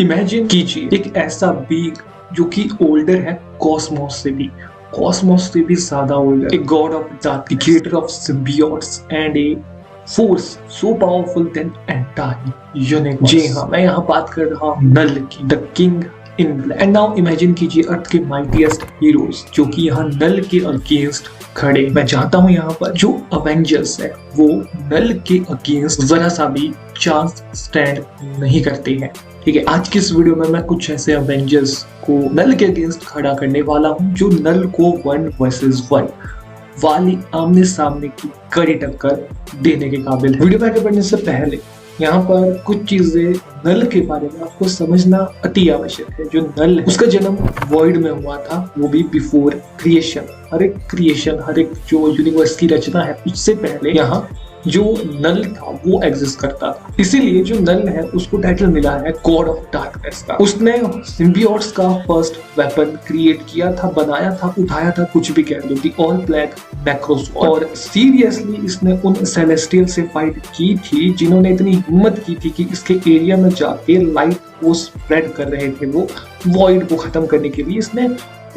Imagine कीजिए एक ऐसा बीइंग जो कि ओल्डर है कॉस्मोस से भी ज्यादा older, a god of dark, creator of symbiotes and a force so powerful than entire universe. जी हाँ, मैं यहाँ बात कर रहा हूँ नल की, the king in black. And now imagine कीजिए अर्थ के माइटीएस्ट हीरोज जो कि यहाँ नल के अगेंस्ट खड़े। मैं चाहता हूँ यहाँ पर जो अवेंजर्स है वो नल के अगेंस्ट जरा सा भी चांस स्टैंड नहीं करते हैं। ठीक है, आज की इस वीडियो में मैं कुछ ऐसे अवेंजर्स को नल के अगेंस्ट खड़ा करने वाला हूँ जो नल को 1 वर्सेस 1 वाली आमने सामने की कड़ी टक्कर देने के काबिल है। वीडियो में आगे बढ़ने से पहले यहाँ पर कुछ चीजें नल के बारे में आपको समझना अति आवश्यक है। जो नल है उसका जन्म वॉइड में हुआ था, वो भी बिफोर क्रिएशन। हर एक जो यूनिवर्स की रचना है उससे पहले यहाँ जो नल था वो एग्जिस्ट करता था। इसीलिए जो नल है उसको टाइटल मिला है गॉड ऑफ डार्कनेस का। उसने सिम्बियोट्स का फर्स्ट वेपन क्रिएट किया था, बनाया था, उठाया था, कुछ भी कह लो, दी ऑल ब्लैक मैक्रोसॉर्ड। और सीरियसली इसने उन सेलेस्टियल से फाइट की थी जिन्होंने इतनी हिम्मत की थी कि इसके एरिया में जाके लाइट को स्प्रेड कर रहे थे। वो वॉइड को खत्म करने के लिए इसने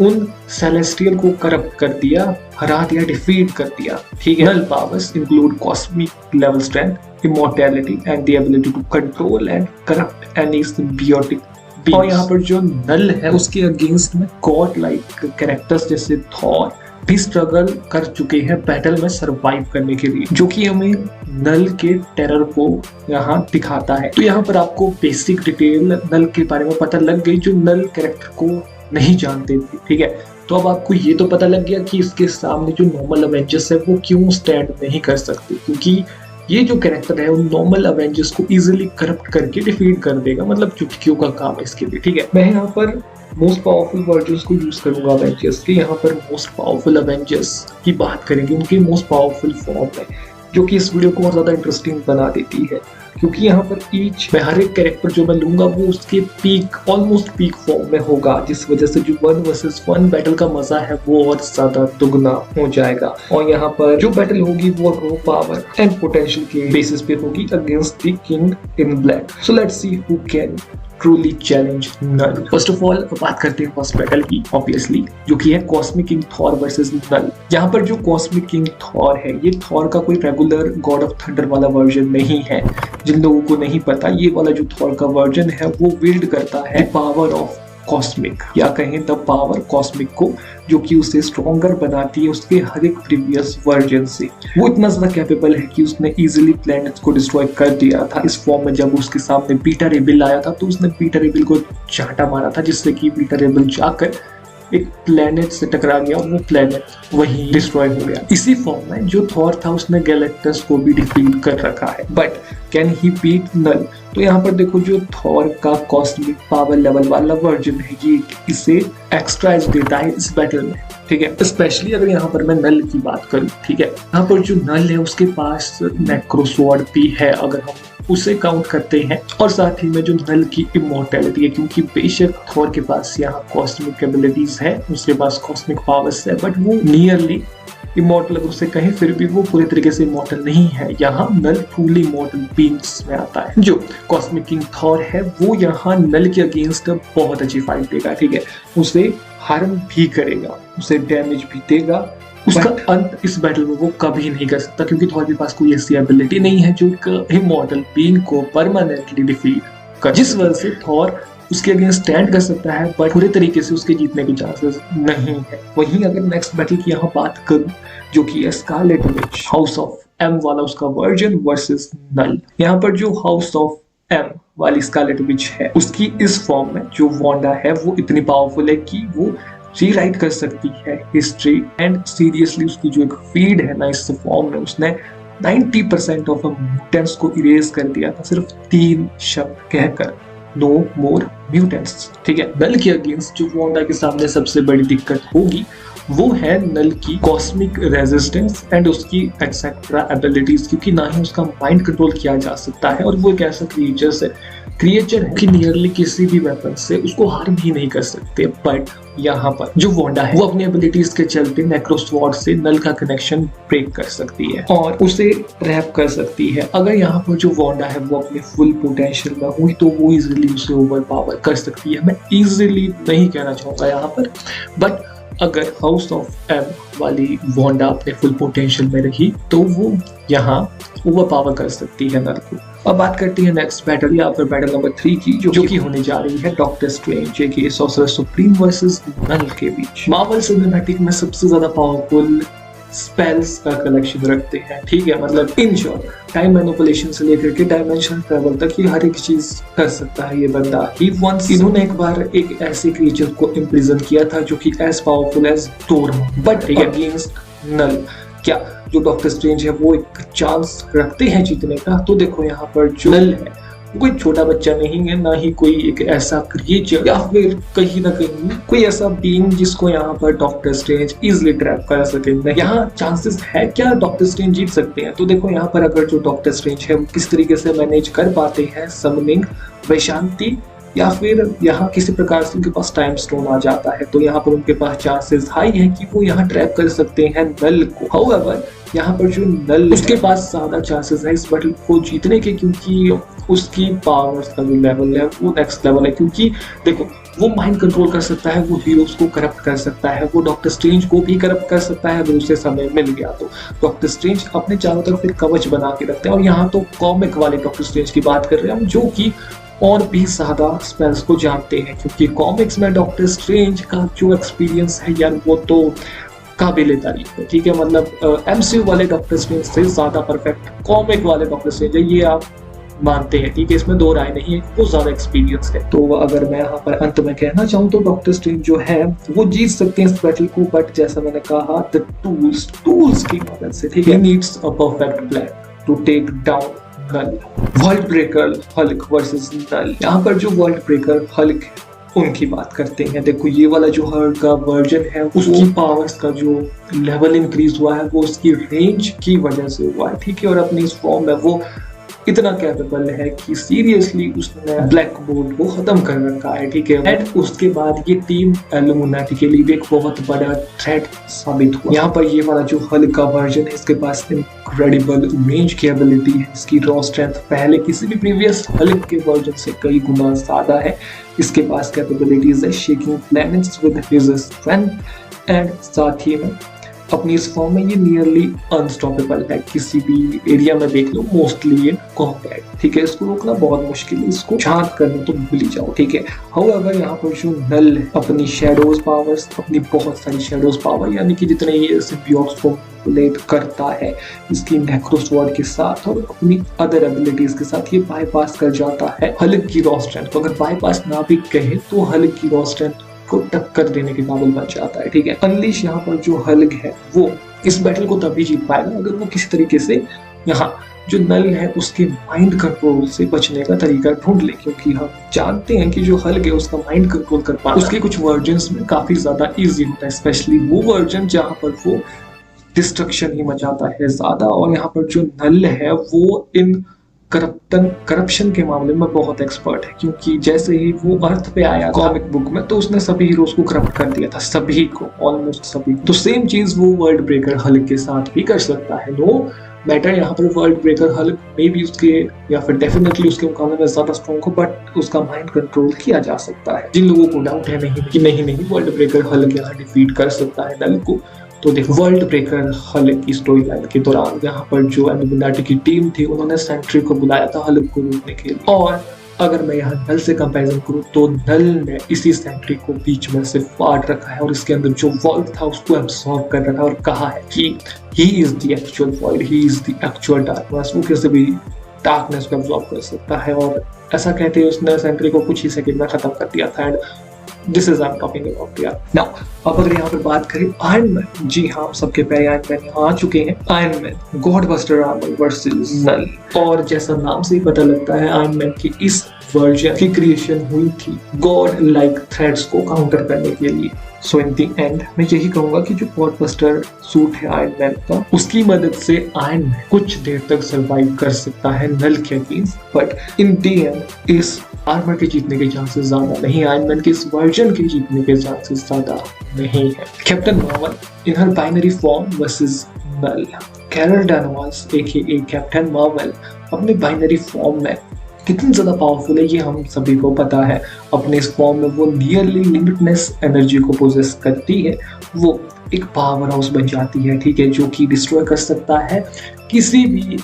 उन सेलेस्टियल को करप्ट कर दिया, हरा दिया, डिफीट कर दिया। ठीक है, Knull powers include cosmic level strength, immortality and the ability to control and corrupt any symbiotic beings. और यहाँ पर जो नल है उसके अगेंस्ट में गॉड लाइक कैरेक्टर्स जैसे थॉर भी स्ट्रगल कर चुके हैं बैटल में सरवाइव करने के लिए, जो कि हमें नल के टेरर को यहाँ दिखाता है। तो यहाँ पर आपको बेसिक डिटेल नल के बारे में पता लग गई जो नल कैरेक्टर को नहीं जानते थे। ठीक है, तो अब आपको ये तो पता लग गया कि इसके सामने जो नॉर्मल अवेंजर्स है वो क्यों स्टैंड नहीं कर सकते, क्योंकि ये जो कैरेक्टर है वो नॉर्मल अवेंजर्स को इजीली करप्ट करके डिफीट कर देगा। मतलब चुटकियों का काम है इसके लिए। ठीक है, मैं यहाँ पर मोस्ट पावरफुल वर्जन्स को यूज करूंगा अवेंजर्स के। यहाँ पर मोस्ट पावरफुल अवेंजर्स की बात करेंगे, उनकी मोस्ट पावरफुल फॉर्म है, जो कि इस वीडियो को और ज्यादा इंटरेस्टिंग बना देती है। क्योंकि यहाँ पर मैं हर एक कैरेक्टर जो मैं लूंगा वो उसके पीक, ऑलमोस्ट पीक फॉर्म में होगा, जिस वजह से जो 1 वर्सेस 1 बैटल का मजा है वो और ज्यादा दुगना हो जाएगा। और यहाँ पर जो बैटल होगी वो रो पावर एंड पोटेंशियल के बेसिस पे होगी against the king in black. So let's see who can truly challenge Knull. First of all बात करते हैं फर्स्ट बैटल की, ऑब्वियसली, जो कि है cosmic king Thor versus Knull. यहाँ पर जो कॉस्मिक किंग थॉर है ये थॉर का कोई रेगुलर गॉड ऑफ थंडर वाला वर्जन नहीं है। जिन लोगों को नहीं पता, ये वाला जो थॉर का वर्जन है वो विल्ड करता है पावर ऑफ कॉस्मिक, या कहें द पावर कॉस्मिक को, जो कि उसे स्ट्रॉन्गर बनाती है उसके हर एक प्रीवियस वर्जन से। वो इतना ज्यादा कैपेबल है कि उसने इजीली प्लैनेट्स को डिस्ट्रॉय कर दिया था। इस फॉर्म में जब उसके सामने बीटा रेबिल आया था तो उसने बीटा रेबिल को चाटा मारा था, जिससे कि बीटा रेबिल जाकर एक प्लैनेट से टकरा गया और वो प्लैनेट वहीं डिस्ट्रॉय हो गया। इसी फॉर्म में जो थॉर था उसने गैलेक्टस को भी डिफीट कर रखा है। बट कैन ही बीट नल? तो यहाँ पर देखो जो थॉर का कॉस्मिक पावर लेवल वाला वर्जन है ये इसे एक्स्ट्रा एज देता है इस बैटल में। ठीक है, स्पेशली अगर यहाँ पर मैं नल की बात करूँ। ठीक है, यहाँ पर जो नल है उसके पास मैक्रोसॉर्ड भी है अगर हम उसे काउंट करते हैं, और साथ ही में जो नल की इमॉर्टैलिटी है, क्योंकि बेशक थॉर के पास यहाँ कॉस्मिक एबिलिटीज है, उसके पास कॉस्मिक पावर्स है, बट वो नियरली इमॉर्टल अगर उसे कहें फिर भी वो पूरे तरीके से इमॉर्टल नहीं है। यहाँ नल ट्रूली इमॉर्टल बीइंग्स में आता है। जो कॉस्मिक किंग थॉर है वो यहाँ नल के अगेंस्ट बहुत अच्छी फाइट देगा। ठीक है, उसे हार्म भी करेगा, उसे डैमेज भी देगा। उसका अंत इस बैटल में वो कभी नहीं कर सकता, क्योंकि थॉर के पास कोई ऐसी एबिलिटी नहीं है जो एक इमॉर्टल बीइंग को परमानेंटली डिफीट कर, जिस वजह से थॉर उसके अगेंस्ट स्टैंड कर सकता है बट पूरे तरीके से उसके जीतने के चांसेस नहीं है। वहीं अगर नेक्स्ट बैटल की यहाँ बात करूं, जो कि Scarlet Witch House of M वाला उसका वर्जन वर्सेस नल। यहाँ पर जो हाउस ऑफ एम वाली स्कारलेट विच है उसकी इस फॉर्म में जो वांडा है वो इतनी पावरफुल है कि वो रीराइट कर सकती है हिस्ट्री। एंड सीरियसली उसकी जो एक फीड है ना इस फॉर्म में, उसने 90% ऑफ म्यूटेंट्स को इरेज कर दिया था सिर्फ 3 शब्द कहकर, नो मोर म्यूटेंट्स। ठीक है, नल के अगेंस्ट जो वांडा के सामने सबसे बड़ी दिक्कत होगी वो है नल की कॉस्मिक रेजिस्टेंस एंड उसकी एक्सेट्रा एबिलिटीज, क्योंकि ना ही उसका माइंड कंट्रोल किया जा सकता है और वो एक ऐसा क्रिएचर्स है क्रिएचर है कि नियरली किसी भी वेपन से उसको हार्म ही नहीं कर सकते, बट यहाँ पर जो वांडा है वो अपनी एबिलिटीज के चलते नेक्रोस्वॉर्ड से नल का कनेक्शन ब्रेक कर सकती है और उसे ट्रैप कर सकती है। अगर यहाँ पर जो वांडा है वो अपने फुल पोटेंशियल में हुई तो वो इजीली उसे ओवर पावर कर सकती है। मैं इजीली नहीं कहना चाहूंगा यहाँ पर, बट अगर हाउस ऑफ एम वाली वांडा अपने फुल पोटेंशियल में रही तो वो यहाँ ओवर पावर कर सकती है नल को। अब बात करते हैं नेक्स्ट बैटल या फिर बैटल नंबर 3 की, जो कि होने जा रही है डॉक्टर स्ट्रेंज के सॉर्सरर सुप्रीम वर्सेस नल के बीच। मार्वल सिनेमैटिक में सबसे ज्यादा पावरफुल स्पेल्स का कलेक्शन रखते हैं, ठीक है, मतलब इन शॉर्ट टाइम मैनिपुलेशन से लेकर के डायमेंशन ट्रैवल तक ये हर एक चीज कर सकता है ये बंदा। ही वंस इन्होंने एक बार एक ऐसे क्रिएचर को इम्प्रिजन किया था जो कि as powerful as Storm, but against Knull क्या जो डॉक्टर स्ट्रेंज है वो एक चांस रखते हैं जीतने का? तो देखो यहाँ पर जो नल है कोई छोटा बच्चा नहीं है, ना ही कोई एक ऐसा क्रिएचर या फिर कहीं ना कहीं कोई ऐसा बीइंग जिसको यहाँ पर डॉक्टर स्ट्रेंज इजिली ट्रैप कर सके। यहाँ चांसेस है क्या डॉक्टर स्ट्रेंज जीत सकते हैं? तो देखो यहाँ पर अगर जो डॉक्टर स्ट्रेंज है वो किस तरीके से मैनेज कर पाते हैं समनिंग वैशांति, या फिर यहाँ किसी प्रकार से उनके पास टाइम स्टोन आ जाता है, तो यहाँ पर उनके पास चांसेस हाई है कि वो यहाँ ट्रैप कर सकते हैं नल को। हाउएवर यहाँ पर जो नल उसके पास ज्यादा चांसेस है इस बैटल को जीतने के, क्योंकि उसकी पावर्स का जो लेवल है वो नेक्स्ट लेवल है। क्योंकि देखो वो माइंड कंट्रोल कर सकता है, वो हीरोज को करप्ट कर सकता है, वो डॉक्टर स्ट्रेंज को भी करप्ट कर सकता है अगर उसे समय मिल गया तो। डॉक्टर स्ट्रेंज अपने चारों तरफ एक कवच बना के रखते हैं, और यहाँ तो कॉमिक वाले डॉक्टर स्ट्रेंज की बात कर रहे हैं हम, जो कि और भी ज्यादा स्पेल्स को जानते हैं, क्योंकि कॉमिक्स में डॉक्टर स्ट्रेंज का जो एक्सपीरियंस है यार वो तो काबिले तारीफ है, ठीक है, मतलब एमसीयू वाले डॉक्टर स्ट्रेंज से ज्यादा परफेक्ट कॉमिक वाले डॉक्टर स्ट्रेंज है, ये आप मानते हैं, ठीक है, इसमें दो राय नहीं है, वो ज्यादा एक्सपीरियंस है। तो अगर मैं यहाँ पर अंत में कहना चाहूँ तो डॉक्टर स्ट्रेंज जो है वो जीत सकते हैं इस बैटल को, बट जैसा मैंने कहा द टूल्स की मदद से, ठीक है, needs a perfect plan to take down Knull. World breaker Hulk versus Knull. यहाँ पर जो वर्ल्ड ब्रेकर हल्क है उनकी बात करते हैं। देखो ये वाला जो हल्क का वर्जन है उसकी पावर्स का जो लेवल इंक्रीज हुआ है वो उसकी रेंज की वजह से हुआ है, ठीक है, और अपनी इस फॉर्म में वो इतना कैपेबल है कि सीरियसली उसने ब्लैक बोल्ट को खत्म कर रखा है, ठीक है, एंड उसके बाद ये टीम इल्यूमिनाटी के लिए भी एक बहुत बड़ा थ्रेट साबित हुआ। यहाँ पर ये वाला जो हल्क का वर्जन है इसके पास इनक्रेडिबल रेंज की एबिलिटी है, इसकी रॉ स्ट्रेंथ पहले किसी भी प्रीवियस हल्क के वर्जन से कई गुना ज्यादा है। इसके पास कैपेबिलिटीज है shaking planets with his strength, and साथ ही में अपनी इस फॉर्म में ये नियरली अनस्टॉपेबल है, किसी भी एरिया में देख लो मोस्टली ये कॉम्पैक्ट, ठीक है, इसको रोकना बहुत मुश्किल है, इसको शांत करना तो भूल ही जाओ, ठीक है। हाउएवर यहाँ पर जो नल अपनी शेडोज पावर्स, अपनी बहुत सारी शेडोज पावर यानी कि जितने ये सिम्बियोट्स को मैनिपुलेट करता है इसकी नेक्रोस्वॉर्ड के साथ और अपनी अदर एबिलिटीज के साथ, ये बाईपास कर जाता है हल्क की रॉ स्ट्रेंथ को। अगर बाईपास ना भी कहे तो हल्क की रॉ स्ट्रेंथ को टक्कर देने के काबिल बन जाता है, ठीक है। अनलीश यहाँ पर जो हल्क है वो इस बैटल को तभी जीत पाएगा अगर वो किसी तरीके से यहाँ जो नल है उसके माइंड कंट्रोल से बचने का तरीका ढूंढ ले, क्योंकि हम जानते हैं कि जो हल्क है उसका माइंड कंट्रोल कर पाना उसके कुछ वर्जन्स में काफी ज्यादा इजी होता है, स्पेशली वो वर्जन जहाँ पर वो डिस्ट्रक्शन ही मचाता है ज्यादा। और यहाँ पर जो नल है वो इन करप्शन के मामले में बहुत एक्सपर्ट है, क्योंकि जैसे ही वो अर्थ पे आया कॉमिक बुक में तो उसने सभी हीरोज को करप्ट कर दिया था, सभी को, ऑलमोस्ट सभी। तो सेम चीज वो वर्ल्ड ब्रेकर हल्क के साथ भी कर सकता है। नो मैटर यहाँ पर वर्ल्ड ब्रेकर हल्क में भी उसके या फिर डेफिनेटली उसके मुकाबले में ज्यादा स्ट्रॉन्ग हो, बट उसका माइंड कंट्रोल किया जा सकता है। जिन लोगों को डाउट है नहीं कि नहीं वर्ल्ड ब्रेकर हल्क यहाँ डिफीट कर सकता है नल को, तो देखो वर्ल्ड ब्रेकर हल्क की स्टोरी लाइन के दौरान यहाँ पर जो इल्यूमिनाटी की टीम थी उन्होंने सेंट्री को बुलाया था हल्क को रोकने के लिए, और अगर मैं यहाँ नल से कंपैरिजन करूँ तो नल ने इसी सेंट्री को बीच में से फाड़ रखा है और इसके अंदर जो वॉइड था उसको एब्सॉर्ब कर रखा है और कहा है कि he is the actual void, he is the actual darkness, वो किसी भी डार्कनेस को एब्सॉर्ब कर सकता है। और ऐसा कहते हैं उसने सेंट्री को कुछ ही सेकंड में खत्म कर दिया था। And this is I am talking about यार। नाउ अब अगर यहाँ पर बात करें आयरन मैन, जी हाँ सबके प्यारे आयरन मैन यहाँ आ चुके हैं। Iron Man god buster armour versus Knull, और जैसा नाम से ही पता लगता है आयरन मैन की इस वर्जन की क्रिएशन हुई थी गॉड लाइक थ्रेट्स को काउंटर करने के लिए। सो इन द एंड मैं यही कहूंगा कि जो गॉडबस्टर सूट है आयरन मैन का, उसकी मदद से आयरन मैन कुछ देर तक सरवाइव कर सकता है नल के against, but in the end इस आर्मर के जीतने के चांसेस ज्यादा नहीं, आयरन मैन के इस वर्जन के जीतने के चांसेस ज्यादा नहीं है। कैप्टन मार्वल इन हर बाइनरी फॉर्म वर्सेस नल। कैरल डानवास एके कैप्टन मार्वल अपने बाइनरी फॉर्म में कितनी ज्यादा पावरफुल है ये हम सभी को पता है। अपने इस फॉर्म में वो नियरली लिमिटलेस एनर्जी को पोजेस करती है, वो एक पावर हाउस बन जाती है, ठीक है, जो कि डिस्ट्रॉय कर सकता है किसी भी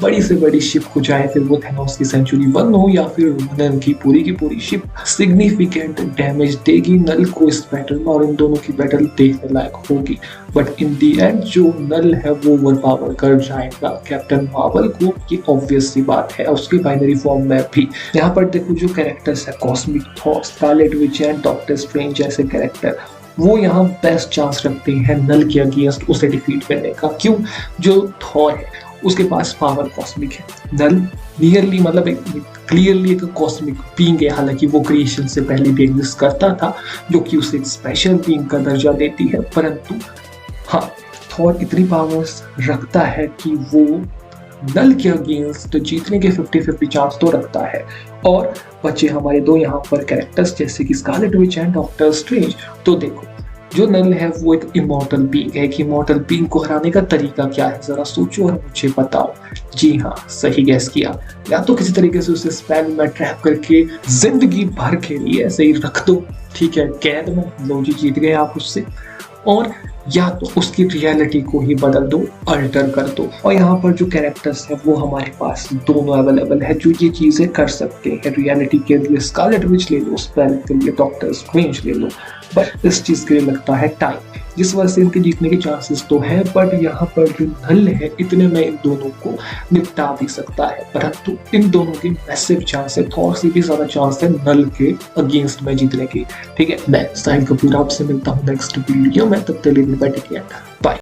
बड़ी से बड़ी शिप को, चाहे फिर वो थेनोस की सेंचुरी 1 हो या फिर नल की पूरी शिप। सिग्निफिकेंट डैमेज देगी नल को इस बैटल में और इन दोनों की बैटल देखने लायक होगी, बट इन दी एंड जो नल है वो ओवर पावर कर जाएगा कैप्टन मार्वल को, ये ऑब्वियस सी बात है। उसकी बाइनरी फॉर्म में भी यहाँ पर देखो जो कैरेक्टर्स है cosmic Thor, Scarlet Witch and doctor strange जैसे कैरेक्टर, वो यहाँ बेस्ट चांस रखते हैं नल के अगेंस्ट उसे डिफीट करने का। क्यों? जो थॉर है उसके पास पावर कॉस्मिक है, नल नियरली मतलब एक क्लियरली एक कॉस्मिक बीइंग है, हालांकि वो क्रिएशन से पहले भी एग्जिस्ट करता था, जो कि उसे एक स्पेशल बीइंग का दर्जा देती है, परंतु हाँ थॉर इतनी पावर्स रखता है कि वो नल के अगेंस्ट जीतने के 50-50 चांस तो रखता है। और बचे हमारे दो यहाँ पर कैरेक्टर्स जैसे कि Scarlet which and doctor strange. तो देखो जो नल है वो एक इमॉर्टल बीइंग है, कि इमॉर्टल बीइंग को हराने का तरीका क्या है जरा सोचो और मुझे बताओ। जी हाँ, सही गैस किया, या तो किसी तरीके से उसे स्पेल में ट्रैप करके जिंदगी भर के लिए ऐसे ही रख दो, ठीक है, कैद में, लो जी जीत गए आप उससे, और या तो उसकी रियलिटी को ही बदल दो, अल्टर कर दो। और यहाँ पर जो कैरेक्टर्स है वो हमारे पास दोनों अवेलेबल है जो ये चीजें कर सकते हैं। रियलिटी के लिए स्कारलेट विच ले लो, स्पेल के लिए डॉक्टर स्ट्रेंज ले लो, बट इस चीज के लिए लगता है टाइम, जिस वजह से इनके जीतने के चांसेस तो है, बट यहाँ पर जो नल है इतने में इन दोनों को निपटा भी सकता है, परंतु इन दोनों के मैसिव चांस है, थॉर से भी ज्यादा चांस है नल के अगेंस्ट में जीतने की। ठीक है, मैं साहिल कपूर आपसे मिलता हूँ नेक्स्ट वीडियो में, तब तक के लिए बाय।